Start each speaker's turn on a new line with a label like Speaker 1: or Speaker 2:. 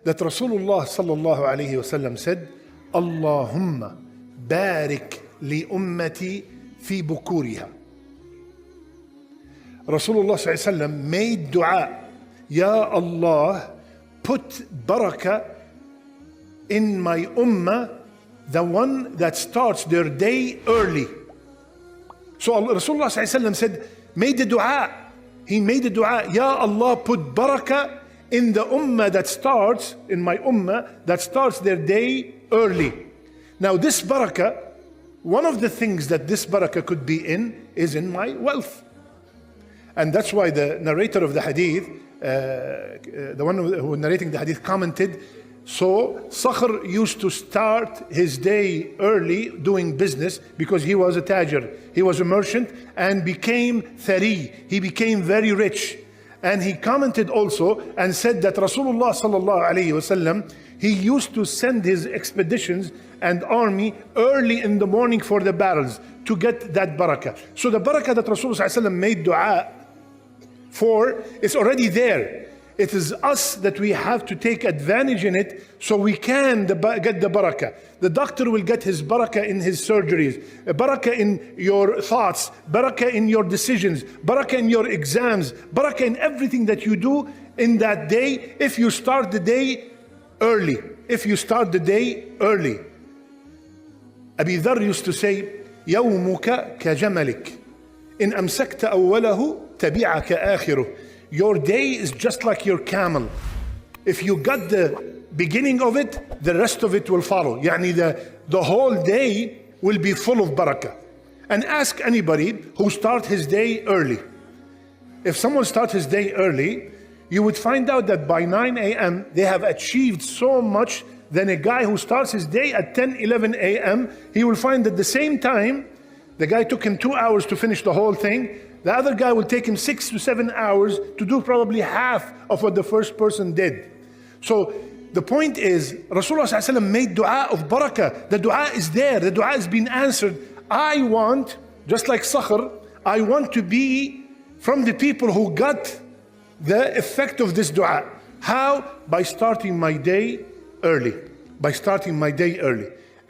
Speaker 1: that Rasulullah sallallahu alayhi wasallam said, Allahumma barik li ummati fi bukuriha. Rasulullah sallallahu alayhi wasallam made dua, Ya Allah, put barakah in my ummah, the one that starts their day early. So Rasulullah sallallahu alayhi wasallam said, made the dua. He made the dua, Ya Allah, put barakah in the ummah that starts, in my ummah, that starts their day early. Now this barakah, one of the things that this barakah could be in is in my wealth. And that's why the narrator of the hadith, the one who narrating the hadith commented, so Sakhr used to start his day early doing business because he was a tajir, he was a merchant and became thari, he became very rich. And he commented also and said that Rasulullah sallallahu alayhi wasallam, he used to send his expeditions and army early in the morning for the battles to get that barakah. So the barakah that Rasulullah sallallahu alayhi wasallam made dua for is already there. It is us that we have to take advantage in it so we can get the barakah. The doctor will get his barakah in his surgeries, barakah in your thoughts, barakah in your decisions, barakah in your exams, barakah in everything that you do in that day if you start the day early. If you start the day early. Abi Dharr used to say, يومك كجملك إن أمسكت أوله تبعك آخره. Your day is just like your camel. If you got the beginning of it, the rest of it will follow. Yani the whole day will be full of barakah. And ask anybody who start his day early. If someone starts his day early, you would find out that by 9 a.m. they have achieved so much than a guy who starts his day at 10, 11 a.m. He will find that the same time, the guy took him 2 hours to finish the whole thing. The other guy will take him 6 to 7 hours to do probably half of what the first person did. So the point is, Rasulullah ﷺ made dua of barakah. The dua is there. The dua has been answered. I want, just like Sakhr, I want to be from the people who got the effect of this dua. How? By starting my day early. By starting my day early.